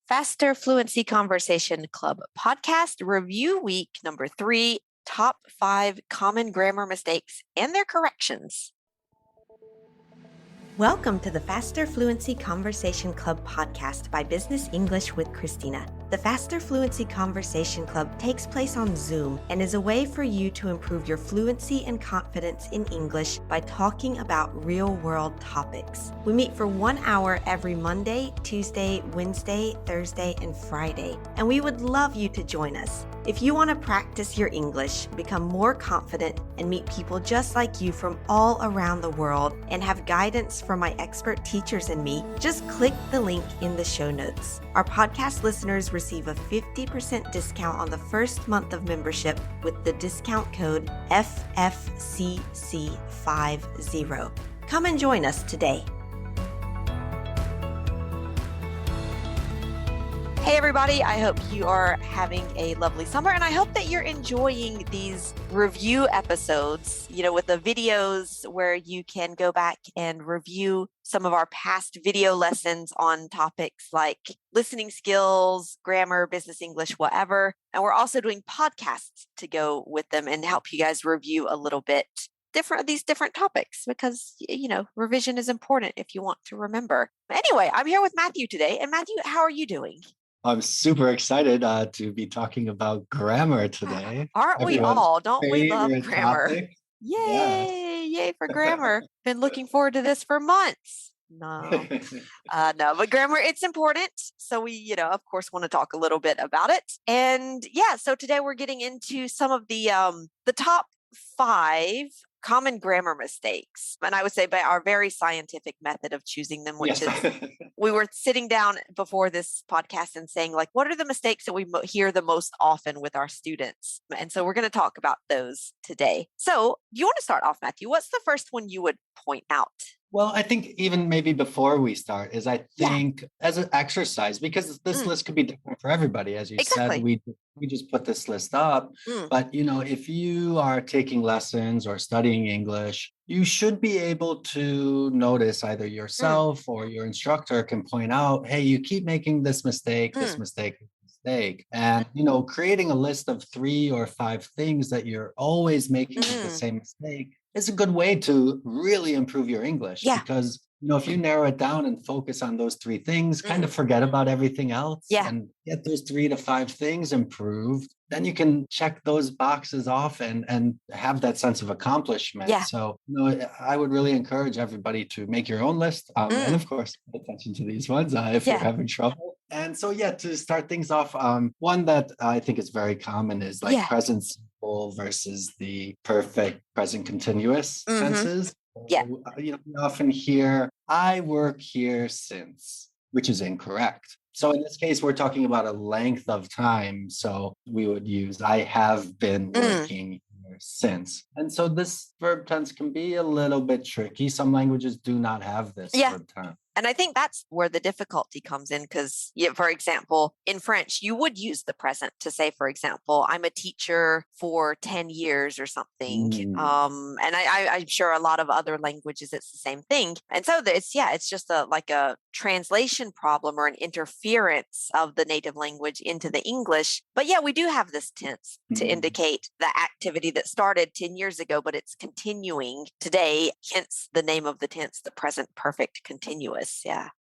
Faster Fluency Conversation Club podcast review week number 3, top 5 common grammar mistakes and their corrections. Welcome to the Faster Fluency Conversation Club podcast by Business English with Christina. The Faster Fluency Conversation Club takes place on Zoom and is a way for you to improve your fluency and confidence in English by talking about real-world topics. We meet for 1 hour every Monday, Tuesday, Wednesday, Thursday, and Friday, and we would love you to join us. If you want to practice your English, become more confident, and meet people just like you from all around the world, and have guidance from my expert teachers and me, just click the link in the show notes. Our podcast listeners receive a 50% discount on the first month of membership with the discount code FFCC50. Come and join us today. Hey everybody, I hope you are having a lovely summer and I hope that you're enjoying these review episodes, with the videos where you can go back and review some of our past video lessons on topics like listening skills, grammar, business English, whatever. And we're also doing podcasts to go with them and help you guys review a little bit these different topics because, revision is important if you want to remember. Anyway, I'm here with Matthew today. And Matthew, how are you doing? I'm super excited to be talking about grammar today. Aren't we all? Don't we love Favorite grammar? topic. Yay! Yay for grammar. Been looking forward to this for months. No, but grammar, it's important. So we, of course, want to talk a little bit about it. And so today we're getting into some of the top 5 common grammar mistakes. And I would say by our very scientific method of choosing them, which is we were sitting down before this podcast and saying, what are the mistakes that we hear the most often with our students? And so we're going to talk about those today. So you want to start off, Matthew? What's the first one you would point out? Well, I think even maybe before we start is I think as an exercise, because this list could be different for everybody. As you said, we just put this list up. But, if you are taking lessons or studying English, you should be able to notice either yourself or your instructor can point out, hey, you keep making this mistake, this mistake. And, creating a list of 3 or 5 things that you're always making the same mistake is a good way to really improve your English because, if you narrow it down and focus on those 3 things, kind of forget about everything else and get those 3 to 5 things improved, then you can check those boxes off and have that sense of accomplishment. So, I would really encourage everybody to make your own list. And of course, pay attention to these ones if you're having trouble. And so, to start things off, one that I think is very common is present simple versus the perfect present continuous tenses. We often hear, I work here since, which is incorrect. So in this case, we're talking about a length of time. So we would use, I have been working here since. And so this verb tense can be a little bit tricky. Some languages do not have this verb tense. And I think that's where the difficulty comes in because, for example, in French, you would use the present to say, for example, I'm a teacher for 10 years or something. And I'm sure a lot of other languages, it's the same thing. And so it's just a translation problem or an interference of the native language into the English. But we do have this tense to indicate the activity that started 10 years ago, but it's continuing today, hence the name of the tense, the present perfect continuous.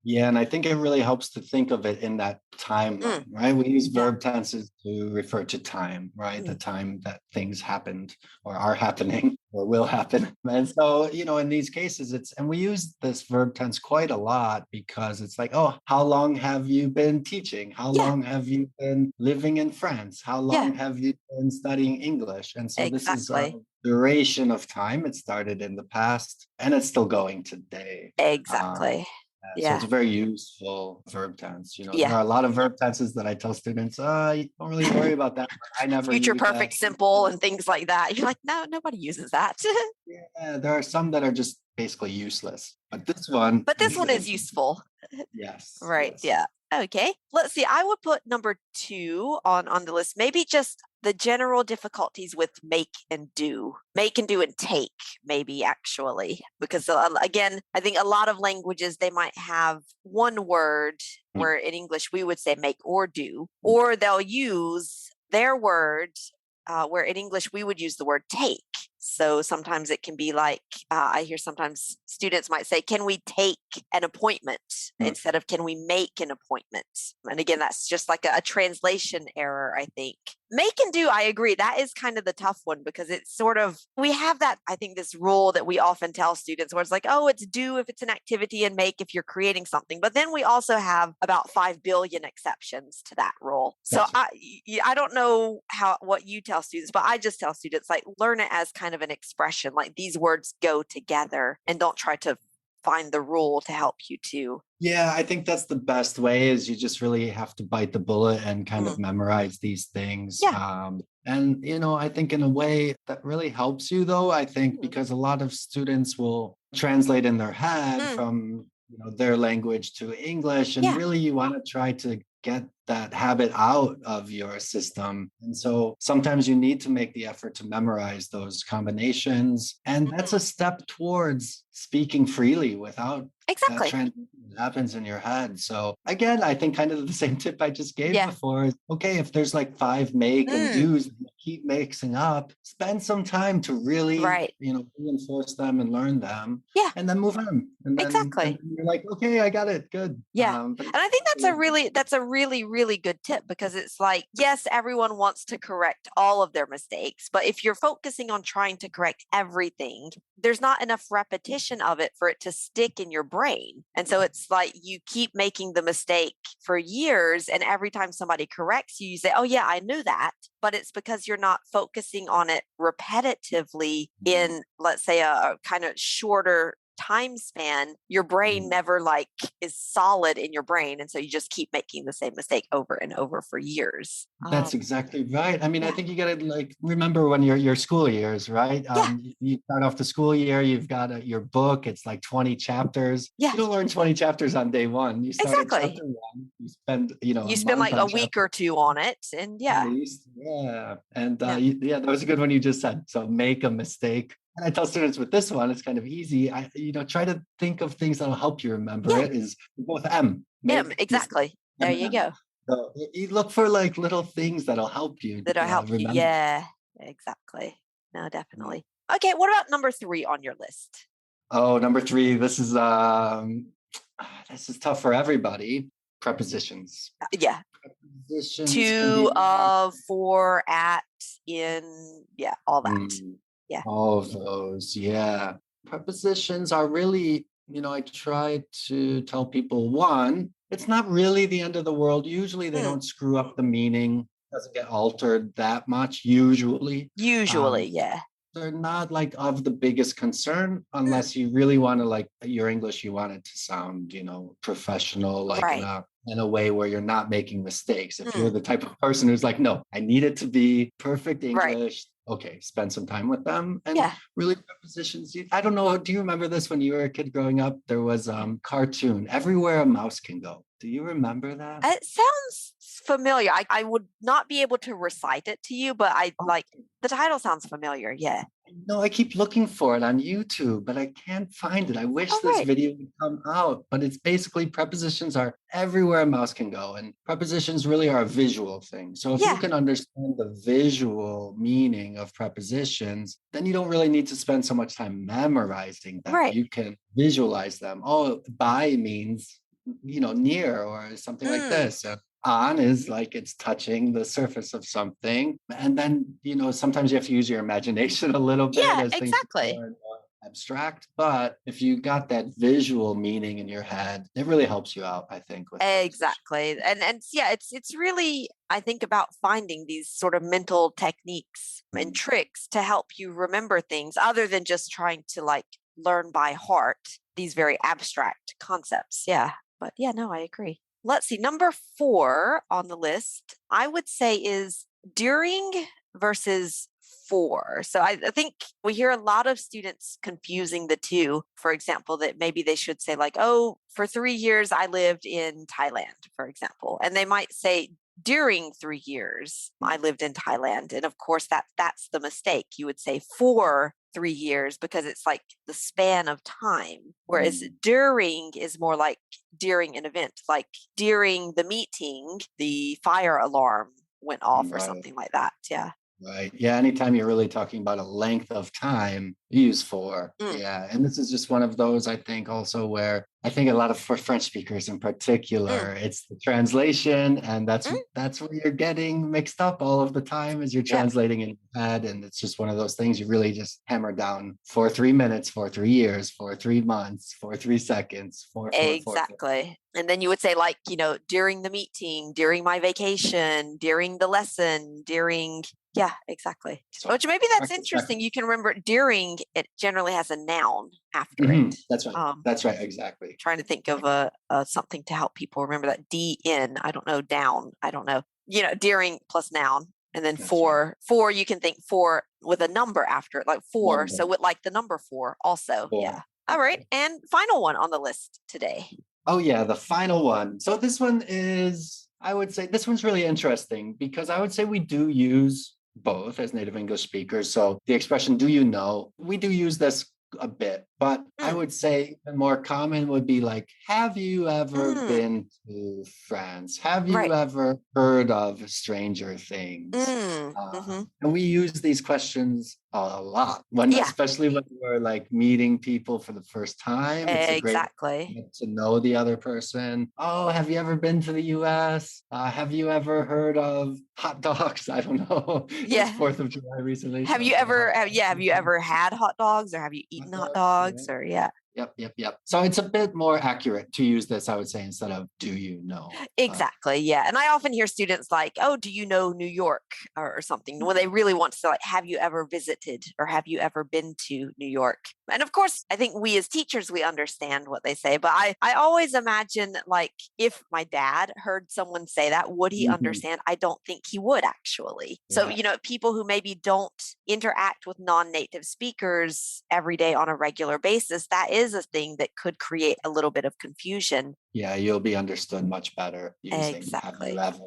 Yeah, and I think it really helps to think of it in that timeline, right? We use verb tenses to refer to time, right? The time that things happened or are happening or will happen. And so, in these cases, and we use this verb tense quite a lot because it's like, oh, how long have you been teaching? How long have you been living in France? How long have you been studying English? And so this is a duration of time. It started in the past and it's still going today. Exactly. So it's a very useful verb tense. There are a lot of verb tenses that I tell students, you don't really worry about that. I never future use perfect that. simple and things like that. You're like, no, nobody uses that. There are some that are just basically useless. But this one is useful. Yes. Right. Yes. Yeah. Okay. Let's see. I would put number 2 on the list. Maybe just the general difficulties with make and do and take, maybe actually, because again, I think a lot of languages, they might have one word where in English we would say make or do, or they'll use their word where in English we would use the word take. So sometimes it can be like, I hear sometimes students might say, can we take an appointment instead of can we make an appointment? And again, that's just like a translation error, I think. Make and do, I agree. That is kind of the tough one because it's sort of, we have that, I think, this rule that we often tell students where it's like, oh, it's do if it's an activity and make if you're creating something. But then we also have about 5 billion exceptions to that rule. So I don't know what you tell students, but I just tell students, like, learn it as kind of an expression, like these words go together, and don't try to find the rule to help you too. Yeah, I think that's the best way, is you just really have to bite the bullet and kind of memorize these things. Yeah. And, I think in a way that really helps you, though, I think, because a lot of students will translate in their head from their language to English. And really you want to try to get that habit out of your system. And so sometimes you need to make the effort to memorize those combinations. And that's a step towards speaking freely without that transition that happens in your head. So again, I think kind of the same tip I just gave before is, okay, if there's like 5 make and do's that you keep mixing up, spend some time to really, reinforce them and learn them. Yeah. And then move on. And then, and then you're like, okay, I got it. Good. Yeah. And I think that's a really good tip, because it's like, yes, everyone wants to correct all of their mistakes, but if you're focusing on trying to correct everything, there's not enough repetition of it for it to stick in your brain. And so it's like you keep making the mistake for years, and every time somebody corrects you, you say, oh yeah, I knew that. But it's because you're not focusing on it repetitively in, let's say, a kind of shorter time span. Your brain never is solid in your brain. And so you just keep making the same mistake over and over for years. That's exactly right. I mean, I think you got to remember when your school years, right? You start off the school year, you've got your book. It's like 20 chapters. Yeah. You don't learn 20 chapters on day one. You start at chapter 1. You spend, you spend like a week or two on it. And And that was a good one you just said. So make a mistake. And I tell students with this one, it's kind of easy. Try to think of things that'll help you remember it. Is both M. Exactly. There you go. So you look for little things that'll help you. That'll help you. Yeah, exactly. No, definitely. Okay. What about number 3 on your list? Oh, number 3. This is tough for everybody. Prepositions. Yeah. Prepositions. To, of, for, at, in, all that. Yeah. All of those. Yeah. Prepositions are really, I try to tell people, one, it's not really the end of the world. Usually they don't screw up the meaning. It doesn't get altered that much, usually. Yeah. They're not of the biggest concern, unless you really want to your English, you want it to sound, professional, in a way where you're not making mistakes. If you're the type of person who's like, no, I need it to be perfect English. Okay, spend some time with them. And really, prepositions. I don't know. Do you remember this when you were a kid growing up? There was cartoon, Everywhere a Mouse Can Go. Do you remember that? It sounds familiar. I would not be able to recite it to you, but the title sounds familiar. Yeah. No, I keep looking for it on YouTube, but I can't find it. I wish this video would come out, but it's basically prepositions are everywhere a mouse can go. And prepositions really are a visual thing. So if you can understand the visual meaning of prepositions, then you don't really need to spend so much time memorizing them. Right. You can visualize them. Oh, by means, near or something like this. On is it's touching the surface of something. And then, sometimes you have to use your imagination a little bit as things are more and more abstract. But if you got that visual meaning in your head, it really helps you out, I think. Exactly. And it's really, I think, about finding these sort of mental techniques and tricks to help you remember things other than just trying to learn by heart these very abstract concepts. Yeah. But I agree. Let's see. Number 4 on the list, I would say, is during versus for. So I think we hear a lot of students confusing the two. For example, that maybe they should say for 3 years I lived in Thailand, for example. And they might say during 3 years, I lived in Thailand. And of course, that's the mistake. You would say for 3 years because it's like the span of time. Whereas during is more like during an event, like during the meeting, the fire alarm went off or something like that. Yeah. Right. Yeah. Anytime you're really talking about a length of time, you use for. Yeah. And this is just one of those, I think, also where I think a lot of for French speakers in particular, it's the translation, and that's where you're getting mixed up all of the time as you're translating in your head. And it's just one of those things you really just hammer down for 3 minutes, for 3 years, for 3 months, for 3 seconds, for exactly. And then you would say, like, during the meeting, during my vacation, during the lesson, during. Yeah, exactly. Which maybe that's interesting. You can remember during, it generally has a noun after it. That's right. That's right. Exactly. Trying to think of something to help people remember that. DN, I don't know, down, I don't know. During plus noun. And then for you can think for with a number after it, like four. So with like the number 4 also. Yeah. All right. And final one on the list today. Oh, yeah. The final one. So this one is, I would say this one's really interesting because I would say we do use both as native English speakers. So the expression, do you know? We do use this a bit, but I would say the more common would be like, have you ever been to France? Have you ever heard of Stranger Things? And we use these questions a lot, especially when we're like meeting people for the first time. It's a great way to know the other person. Oh, have you ever been to the US? Have you ever heard of hot dogs? I don't know. Yeah. It's 4th of July recently. Have you ever had hot dogs, or have you eaten hot dogs? Or Yep. So it's a bit more accurate to use this, I would say, instead of do you know? Exactly. Yeah. And I often hear students like, oh, do you know New York or something? When they really want to say, like, have you ever visited or have you ever been to New York? And of course, I think we as teachers, we understand what they say. But I always imagine, like, if my dad heard someone say that, would he understand? I don't think he would, actually. So, people who maybe don't interact with non-native speakers every day on a regular basis, that is a thing that could create a little bit of confusion. Yeah, you'll be understood much better using have you ever.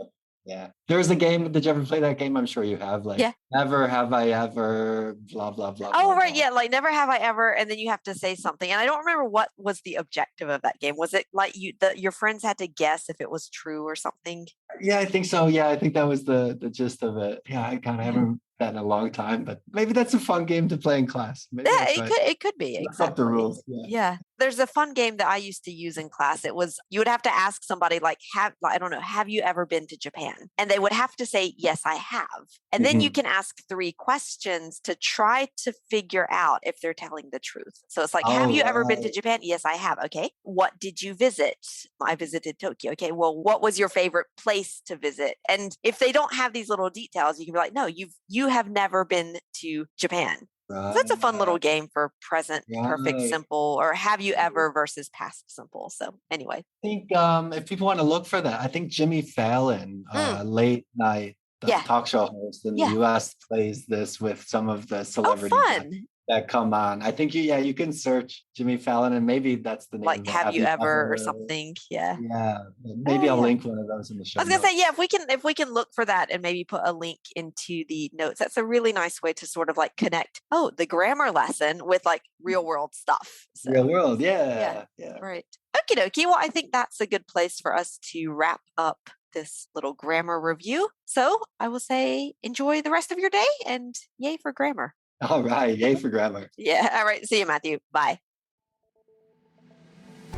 Yeah. There's a game. Did you ever play that game? I'm sure you have. Like, never have I ever, blah, blah, blah. Oh, blah, right. blah. Yeah. Like, never have I ever. And then you have to say something. And I don't remember what was the objective of that game. Was it like your friends had to guess if it was true or something? Yeah, I think so. Yeah, I think that was the gist of it. Yeah, I kind of haven't that in a long time, but maybe that's a fun game to play in class. Maybe it could be. Exactly. Up the rules. Yeah. There's a fun game that I used to use in class. It was, you would have to ask somebody like, have you ever been to Japan? And they would have to say, yes, I have. And then you can ask 3 questions to try to figure out if they're telling the truth. So it's like, have you ever been to Japan? Yes, I have. Okay. What did you visit? I visited Tokyo. Okay. Well, what was your favorite place to visit? And if they don't have these little details, you can be like, no, you have never been to Japan. So that's a fun little game for present perfect simple, or have you ever versus past simple. So anyway, I think if people want to look for that, I think Jimmy Fallon, late night talk show host in the US, plays this with some of the celebrities that come on. I think you can search Jimmy Fallon, and maybe that's the name. Like, have you ever or something? Yeah. Maybe I'll link one of those in the show. I was gonna say, if we can look for that and maybe put a link into the notes. That's a really nice way to sort of like connect the grammar lesson with like real world stuff. So, real world, yeah. Right. Okie dokie. Well, I think that's a good place for us to wrap up this little grammar review. So I will say, enjoy the rest of your day, and yay for grammar. All right. Yay for grammar. Yeah. All right. See you, Matthew. Bye.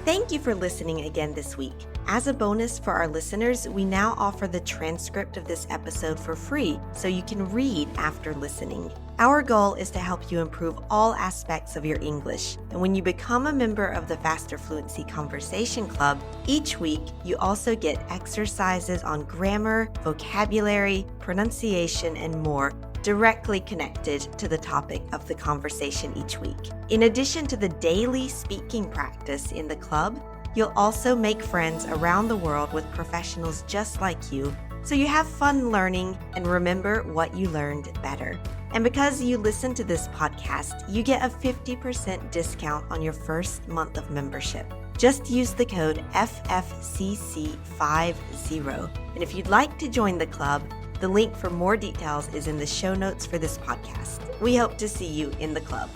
Thank you for listening again this week. As a bonus for our listeners, we now offer the transcript of this episode for free, so you can read after listening. Our goal is to help you improve all aspects of your English. And when you become a member of the Faster Fluency Conversation Club, each week you also get exercises on grammar, vocabulary, pronunciation, and more, directly connected to the topic of the conversation each week. In addition to the daily speaking practice in the club, you'll also make friends around the world with professionals just like you, so you have fun learning and remember what you learned better. And because you listen to this podcast, you get a 50% discount on your first month of membership. Just use the code FFCC50. And if you'd like to join the club, the link for more details is in the show notes for this podcast. We hope to see you in the club.